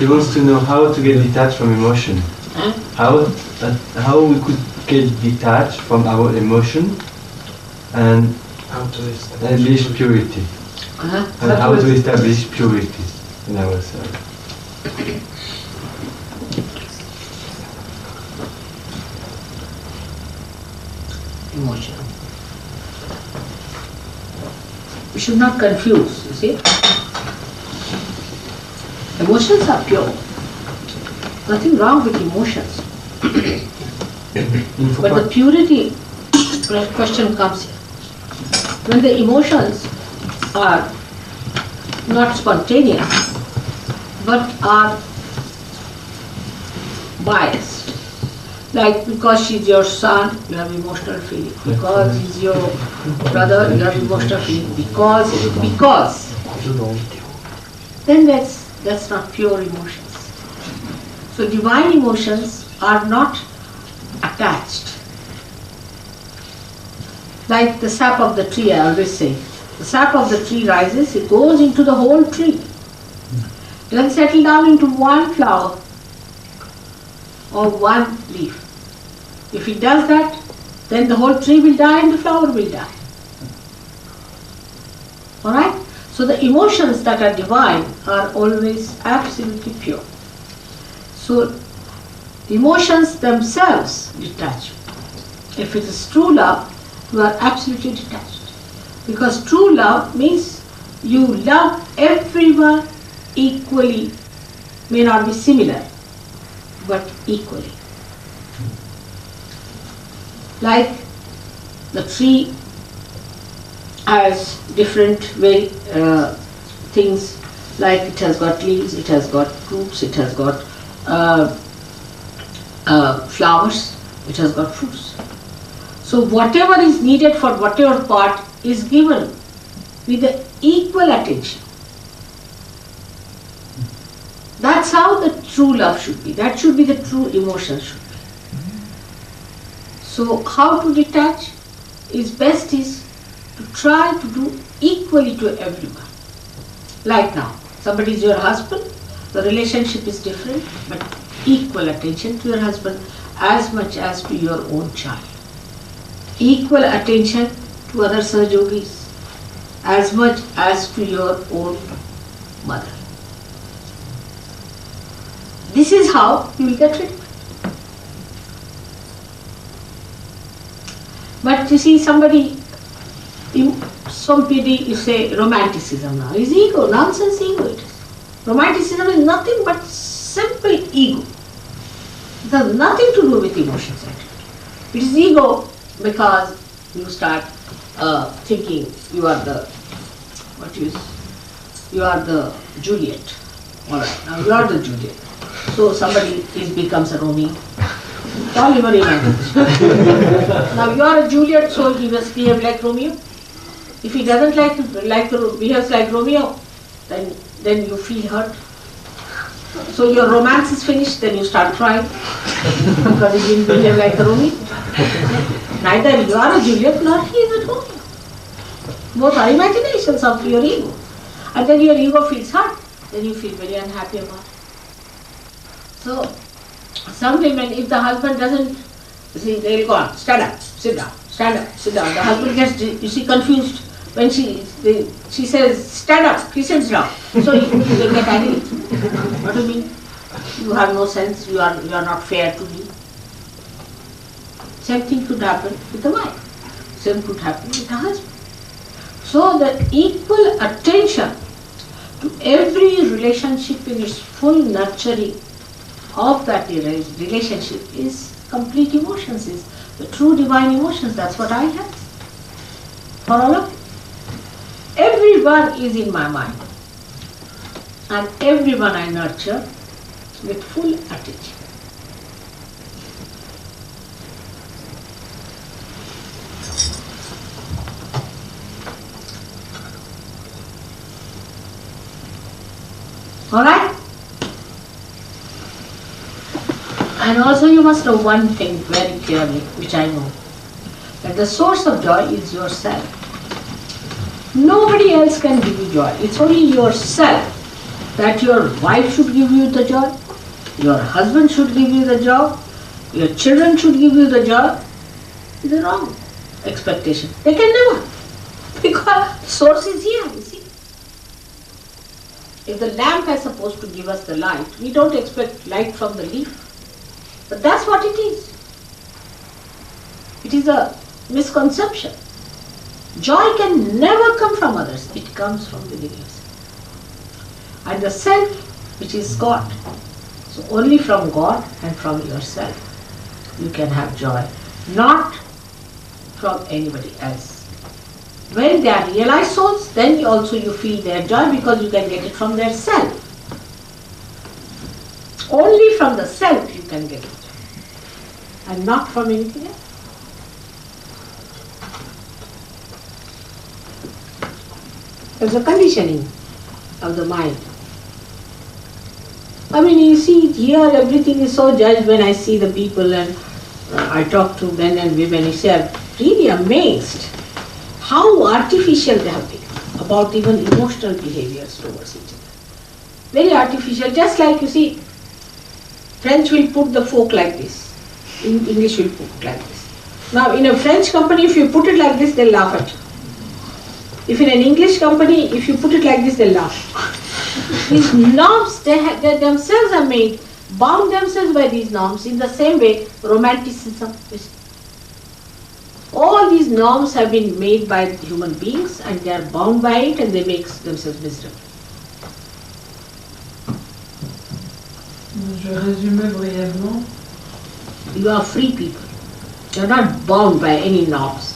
He wants to know how to get detached from emotion. How we could get detached from our emotion and How to establish purity. And how to establish purity in ourselves. Emotion. We should not confuse, you see. Emotions are pure. Nothing wrong with emotions. But the purity question comes here. When the emotions are not spontaneous, but are biased. Like because she's your son, you have emotional feeling. Because he's your brother, you have emotional feeling. Because. Then that's not pure emotions. So divine emotions are not attached. Like the sap of the tree, I always say. The sap of the tree rises, it goes into the whole tree. It doesn't settle down into one flower or one leaf. If it does that, then the whole tree will die and the flower will die. Alright? So the emotions that are divine are always absolutely pure. So emotions themselves detach. If it is true love, you are absolutely detached. Because true love means you love everyone equally, may not be similar, but equally. Like the tree has different things, like it has got leaves, it has got roots, it has got flowers, it has got fruits. So whatever is needed for whatever part is given with the equal attention. That's how the true love should be. That should be the true emotion should be. So how to detach is best is to try to do equally to everyone. Like now, somebody is your husband, the relationship is different, but equal attention to your husband as much as to your own child. Equal attention to other Sahajogis as much as to your own mother. This is how you will get rid of it. But you see, somebody, you say romanticism now. Is ego, nonsense ego it is. Romanticism is nothing but simple ego. It has nothing to do with emotions actually. It is ego because you start thinking you are the, you are the Juliet. Alright, now you are the Juliet. So somebody becomes a Romeo. It's all your imagination. Now you are a Juliet, so he must behave like Romeo. If he doesn't behaves like Romeo, then you feel hurt. So your romance is finished, then you start crying because he didn't behave like a Romeo. Neither you are a Juliet nor he is a Romeo. Both are imaginations of your ego. And then your ego feels hurt, then you feel very unhappy about it. So some women, if the husband doesn't, they will go on, stand up, sit down, stand up, sit down. The husband gets, confused when she says, stand up, he sits down. So they get angry. What do you mean? You have no sense, you are not fair to me. Same thing could happen with the wife. Same could happen with the husband. So the equal attention to every relationship in its full nurturing of that relationship is complete emotions, is the true divine emotions. That's what I have for all of you. Everyone is in my mind and everyone I nurture with full attention. Alright? And also you must know one thing very clearly, which I know, that the source of joy is yourself. Nobody else can give you joy. It's only yourself that your wife should give you the joy, your husband should give you the joy, your children should give you the joy, is a wrong expectation. They can never. Because source is here, you see. If the lamp is supposed to give us the light, we don't expect light from the leaf. But that's what it is. It is a misconception. Joy can never come from others. It comes from within yourself. And the self, which is God. So only from God and from yourself you can have joy. Not from anybody else. When they are realized souls, then you feel their joy because you can get it from their self. Only from the self you can get it. And not from anything else. There's a conditioning of the mind. I mean, you see, here everything is so judged. When I see the people and I talk to men and women, you say, I'm really amazed how artificial they have become about even emotional behaviors towards each other. Very artificial, just like you see, French will put the fork like this, English will put it like this. Now in a French company, if you put it like this, they'll laugh at you. If in an English company, if you put it like this, they'll laugh. These norms, they themselves are made, bound themselves by these norms. In the same way, romanticism is. All these norms have been made by human beings and they are bound by it and they make themselves miserable. Je résume brièvement. You are free people. You are not bound by any norms.